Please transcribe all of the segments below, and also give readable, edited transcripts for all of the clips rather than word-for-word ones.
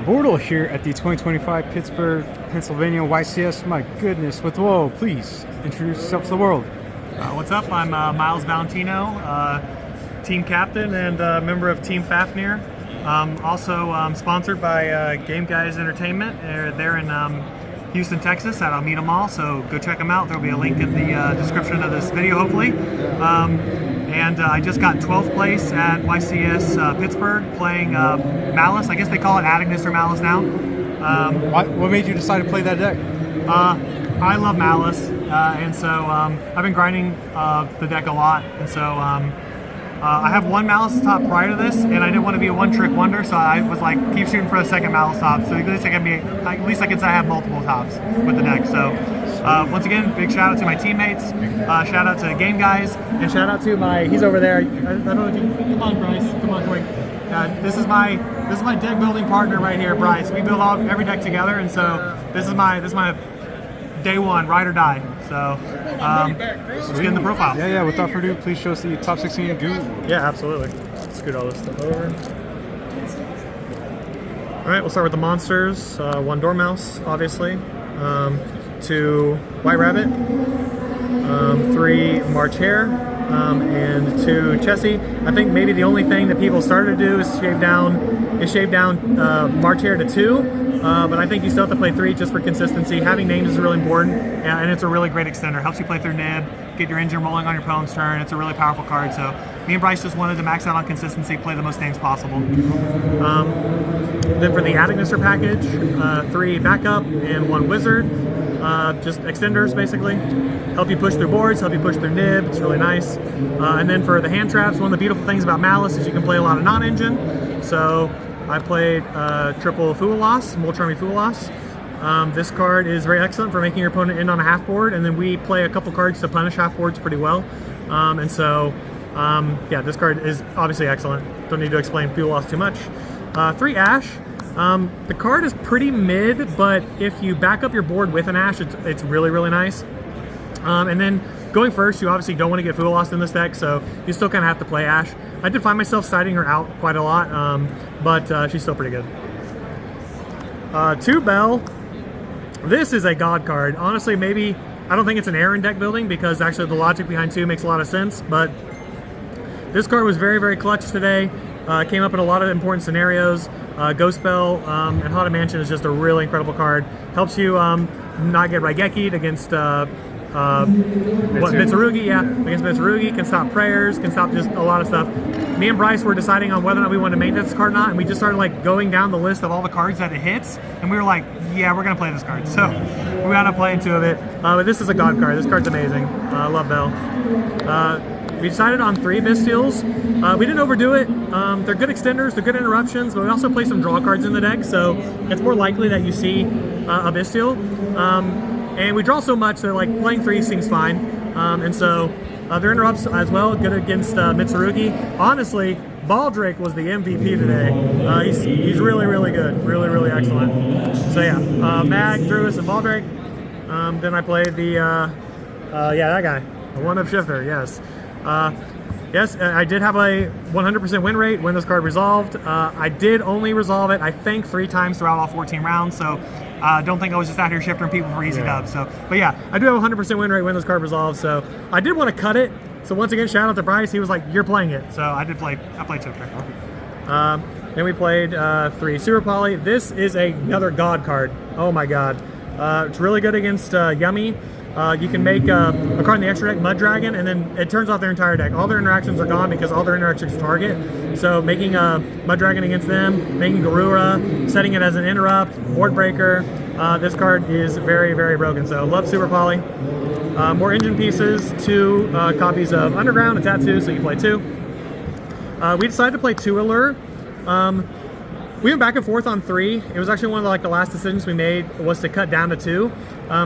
Bortle here at the 2025 Pittsburgh, Pennsylvania YCS. My goodness, with whoa, please introduce yourself to the world. What's up? I'm Maliss Valentino, team captain and member of Team Fafnir. Also sponsored by Game Guys Entertainment. They're in Houston, Texas at Alameda Mall, so go check them out. There'll be a link in the description of this video, hopefully. And I just got 12th place at YCS Pittsburgh playing Maliss. I guess they call it Agnes or Maliss now. What made you decide to play that deck? I love Maliss, and so I've been grinding the deck a lot, and so I have one Maliss top prior to this, and I didn't want to be a one-trick wonder, so I was like, keep shooting for a second Maliss top, so at least I can say I have multiple tops with the deck. So once again, big shout out to my teammates, shout out to Game Guys, and shout out to my, he's over there, I don't know if you, come on Bryce, come on quick. This is my deck building partner right here, Bryce. We build every deck together, and so this is my day one, ride or die. So let's get in the profile. Yeah, without further ado, please show us the top 16 goo. Yeah, absolutely. Let's scoot all this stuff over. All right, we'll start with the monsters. One Dormouse, obviously. 2 White Rabbit. 3 March Hare. And 2 Chessie. I think maybe the only thing that people started to do is shave down March Hare to 2. But I think you still have to play 3 just for consistency. Having names is really important, and it's a really great extender. Helps you play through nib, get your engine rolling on your opponent's turn. It's a really powerful card. So me and Bryce just wanted to max out on consistency, play the most names possible. Then for the Agnesser package, 3 backup and 1 wizard. Just extenders basically. Help you push through boards, help you push through nib. It's really nice. And then for the hand traps, one of the beautiful things about Maliss is you can play a lot of non-engine. So I played triple Fualas, Molcharmy Fualas. This card is very excellent for making your opponent end on a half board, and then we play a couple cards to punish half boards pretty well. And so, yeah, this card is obviously excellent. Don't need to explain Fualas too much. 3 Ash. The card is pretty mid, but if you back up your board with an Ash, it's really, really nice. And then going first, you obviously don't want to get Fualas in this deck, so you still kind of have to play Ash. I did find myself siding her out quite a lot, but she's still pretty good. 2 Bell. This is a god card. Honestly, maybe, I don't think it's an error in deck building because actually the logic behind 2 makes a lot of sense, but this card was very, very clutch today. Came up in a lot of important scenarios. Ghost Bell and Haunted Mansion is just a really incredible card. Helps you not get Raigeki'd against Mitsurugi, against Mitsurugi, can stop prayers, can stop just a lot of stuff. Me and Bryce were deciding on whether or not we wanted to maintain this card or not, and we just started like going down the list of all the cards that it hits, and we were like, yeah, we're gonna play this card. So we wound up playing 2 of it. But this is a god card. This card's amazing. I love Bell. We decided on 3 Bystials. We didn't overdo it. They're good extenders, they're good interruptions, but we also play some draw cards in the deck, so it's more likely that you see a Bystial. And we draw so much that like playing 3 seems fine. And so their interrupts as well, good against Mitsurugi. Honestly, Baldrake was the MVP today. He's really, really good. Really, really excellent. So yeah, Mag, Druis, and Baldrake. Then I played the, yeah, that guy. The one-up shifter, yes. Yes, I did have a 100% win rate when this card resolved. I did only resolve it, I think, 3 times throughout all 14 rounds, so don't think I was just out here shifting people for easy dubs. So, but yeah, I do have a 100% win rate when this card resolves, so I did want to cut it. So once again, shout out to Bryce. He was like, you're playing it. So I played shifter. Then we played 3 Super Poly. This is another god card. Oh my god. It's really good against Yummy. You can make a card in the extra deck, Mud Dragon, and then it turns off their entire deck. All their interactions are gone because all their interactions target. So making a Mud Dragon against them, making Garura, setting it as an interrupt, board breaker. This card is very, very broken. So love Super Poly. More engine pieces, 2 copies of Underground, a Tattoo, so you play 2. We decided to play 2 Allure. We went back and forth on 3. It was actually one of the last decisions we made was to cut down to 2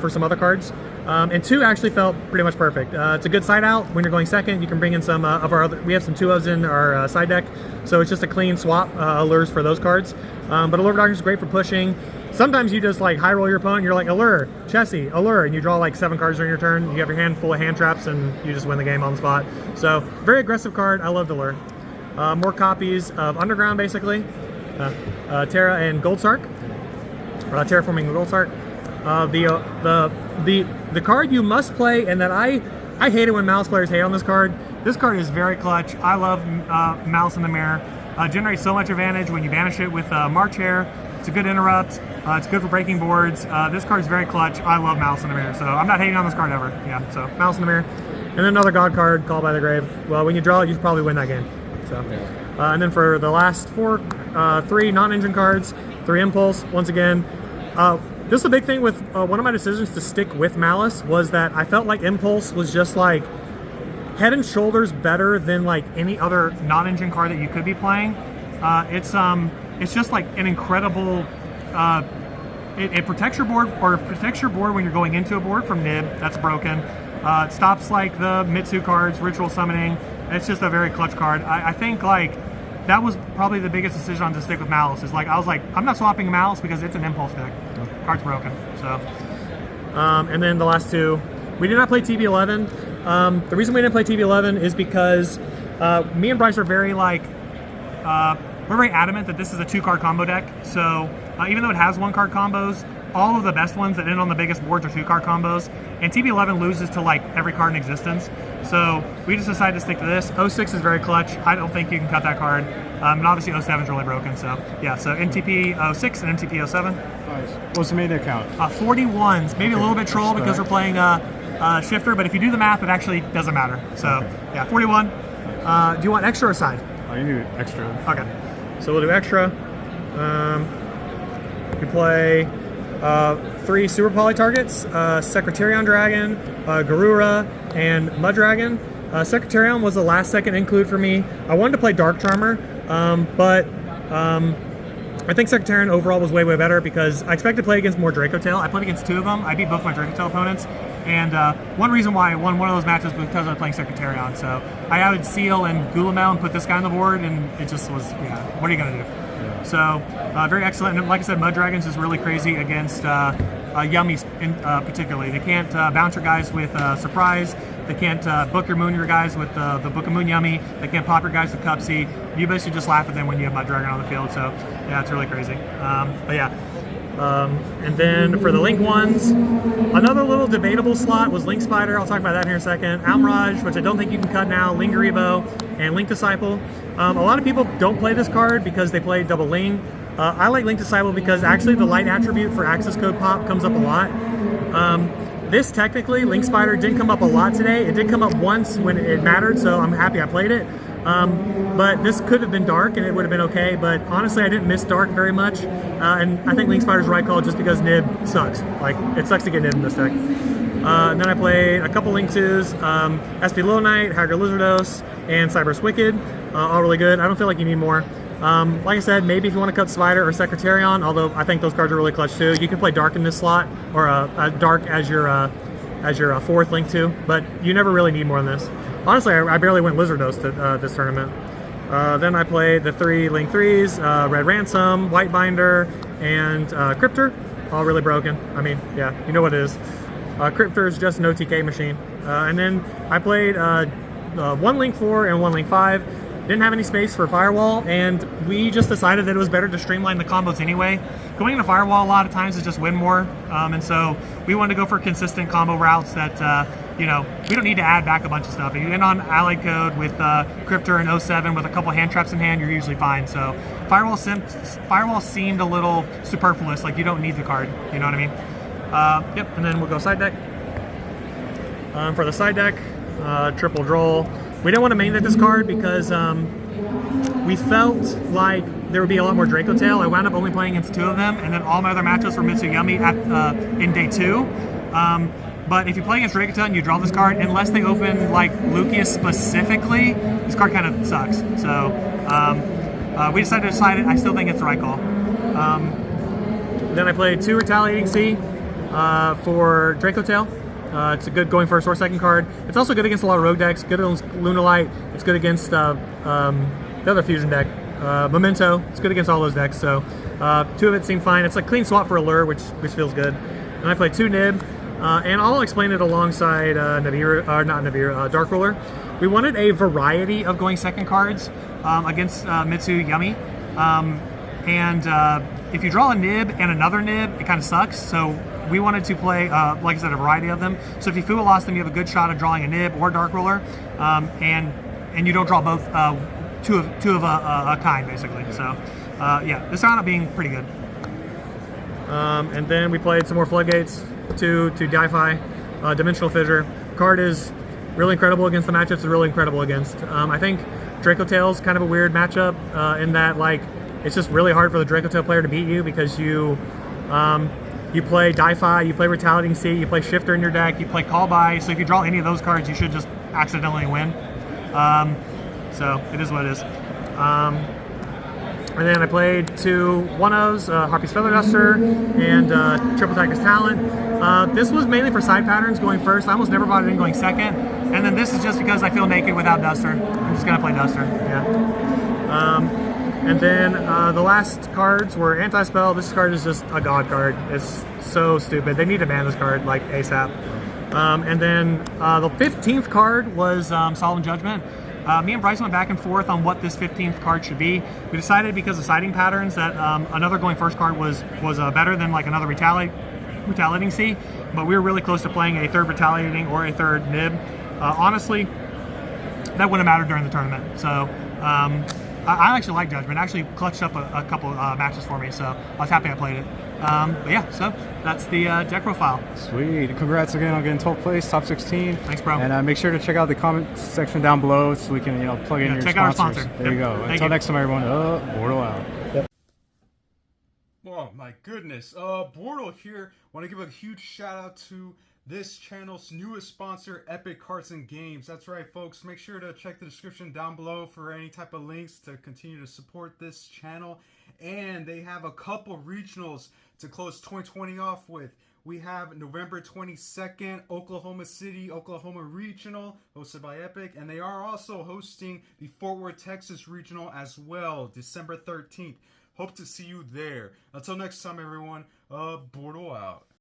for some other cards. And 2 actually felt pretty much perfect. It's a good side out. When you're going second, you can bring in some of our other, we have some 2-0s in our side deck, so it's just a clean swap allures for those cards. But Allure Doctor is great for pushing. Sometimes you just like high roll your opponent, you're like Allure, Chessie, Allure, and you draw like 7 cards during your turn. You have your hand full of hand traps and you just win the game on the spot. So very aggressive card. I love Allure. More copies of Underground basically. Terra and Gold Sark. Terraforming Gold Sark. The card you must play, and that I hate it when Maliss players hate on this card. This card is very clutch. I love Maliss in the Mirror. Generates so much advantage when you banish it with March Hare. It's a good interrupt. It's good for breaking boards. This card is very clutch. I love Maliss in the Mirror, so I'm not hating on this card ever. Yeah, so Maliss in the Mirror. And then another God card, Called by the Grave. Well, when you draw it, you probably win that game. So, and then for the last 4, 3 non-engine cards, 3 Impulse. Once again, just a big thing with one of my decisions to stick with Maliss was that I felt like Impulse was just like head and shoulders better than like any other non-engine card that you could be playing. It's just like an incredible. It protects your board, or protects your board when you're going into a board from nib that's broken. It stops like the Mitsu cards, ritual summoning. It's just a very clutch card. I think like that was probably the biggest decision on to stick with Maliss. Is like I was like, I'm not swapping Maliss because it's an Impulse deck. Card's broken. So, and then the last 2, we did not play TB11. The reason we didn't play TB11 is because me and Bryce are very like we're very adamant that this is a 2-card combo deck. So even though it has 1-card combos, all of the best ones that end on the biggest boards are 2-card combos, and TB11 loses to like every card in existence. So we just decided to stick to this. 06 is very clutch. I don't think you can cut that card. And obviously 07 is really broken. So yeah, so NTP 06 and NTP 07. Nice. What's the main account? 41s, maybe a little bit troll because we're playing Shifter, but if you do the math, it actually doesn't matter. So yeah, 41. Do you want extra or side? Oh, you need extra. Okay, so we'll do extra. We play 3 Super Poly targets, Secretarion Dragon, Garura, and Mud Dragon. Secretarion was the last second include for me. I wanted to play Dark Charmer, but I think Secretarion overall was way better because I expected to play against more Draco Tail. I played against 2 of them. I beat both my Draco Tail opponents, and one reason why I won one of those matches was because I was playing Secretarion. So I added Seal and Gulamel and put this guy on the board, and it just was, yeah, what are you going to do? Yeah. So very excellent. And like I said, Mud Dragons is really crazy against Yummies particularly. They can't bounce your guys with Surprise. They can't book your Moon your guys with the Book of Moon Yummy. They can't pop your guys with Cupsy. You basically just laugh at them when you have Mud Dragon on the field. So yeah, it's really crazy. But yeah. And then for the Link ones, another little debatable slot was Link Spider. I'll talk about that here in a second. Almirage, which I don't think you can cut now. Linger Evo and Link Disciple. A lot of people don't play this card because they play double Ling. I like Link Disciple because actually the light attribute for access code pop comes up a lot. This technically, Link Spider didn't come up a lot today. It did come up once when it mattered, so I'm happy I played it. But this could have been Dark and it would have been okay, but honestly I didn't miss Dark very much. And I think Link Spider's the right call just because Nib sucks. Like, it sucks to get Nib in this deck. And then I played a couple Link 2s, SP Little Knight, Haggard Lizardos, and Cyberus Wicked. All really good. I don't feel like you need more. Like I said, maybe if you want to cut Spider or Secretarion, although I think those cards are really clutch too. You can play Dark in this slot, or Dark as your fourth Link 2, but you never really need more than this. Honestly, I barely went Lizardos to this tournament. Then I played the 3 Link 3s, Red Ransom, White Binder, and Cryptor. All really broken. I mean, yeah, you know what it is. Cryptor is just an OTK machine. And then I played 1 Link 4 and 1 Link 5. Didn't have any space for Firewall, and we just decided that it was better to streamline the combos anyway. Going into Firewall a lot of times is just win more, and so we wanted to go for consistent combo routes that, you know, we don't need to add back a bunch of stuff. If you end on Allied Code with Cryptor and 07 with a couple hand traps in hand, you're usually fine. So Firewall seemed a little superfluous, like you don't need the card, you know what I mean? Yep, and then we'll go side deck. For the side deck, triple Droll. We didn't want to main deck this card because we felt like there would be a lot more Draco Tail. I wound up only playing against 2 of them, and then all my other matchups were Mitsuyami in day 2. But if you play against Draco Tail and you draw this card, unless they open like Lucius specifically, this card kind of sucks. So we decided to decide it. I still think it's the right call. Then I played 2 Retaliating Sea for Draco Tail. It's a good going first or second card. It's also good against a lot of rogue decks. Good against Lunalite. It's good against the other fusion deck, Memento. It's good against all those decks. So 2 of it seem fine. It's a clean swap for Allure, which feels good. And I played 2 Nib, and I'll explain it alongside Nibiru, or not Nibiru, Dark Ruler. We wanted a variety of going second cards against Mitsu Yummy. If you draw a Nib and another Nib, it kind of sucks. So we wanted to play, like I said, a variety of them. So if you Fuwa lost them, you have a good shot of drawing a Nib or Dark Ruler, and you don't draw both two of a kind, basically. So yeah, this wound up being pretty good. And then we played some more Floodgates to Di-Fi. Dimensional Fissure. Card is really incredible against the matchups. It's really incredible against. I think Draco Tail's kind of a weird matchup in that, like, it's just really hard for the Draco Tail player to beat you because you play Di-Fi, you play Retaliating Sea, you play Shifter in your deck, you play Call By. So if you draw any of those cards, you should just accidentally win. So it is what it is. And then I played 2 1-0s, Harpy's Feather Duster and Triple Tiger's Talent. This was mainly for side patterns going first. I almost never bought it in going second. And then this is just because I feel naked without Duster. I'm just gonna play Duster, yeah. And then the last cards were Anti-Spell. This card is just a god card. It's so stupid. They need to ban this card like ASAP. And then the 15th card was Solemn Judgment. Me and Bryce went back and forth on what this 15th card should be. We decided because of siding patterns that another going first card was better than like another Retaliating Sea, but we were really close to playing a third Retaliating or a third Nib. Honestly, that wouldn't matter during the tournament. So I actually like Judgment. It actually clutched up a couple matches for me, so I was happy I played it. But yeah, so that's the deck profile. Sweet. Congrats again on getting 12th place, top 16. Thanks, bro. And make sure to check out the comment section down below so we can, plug in your check sponsors. out our sponsor. There you go. Until next time, everyone. Bortle out. Yep. Oh my goodness. Bortle here. Want to give a huge shout out to this channel's newest sponsor, Epic Cards and Games. That's right, folks. Make sure to check the description down below for any type of links to continue to support this channel. And they have a couple regionals to close 2020 off with. We have November 22nd, Oklahoma City, Oklahoma Regional, hosted by Epic. And they are also hosting the Fort Worth, Texas Regional as well, December 13th. Hope to see you there. Until next time, everyone, Bortle out.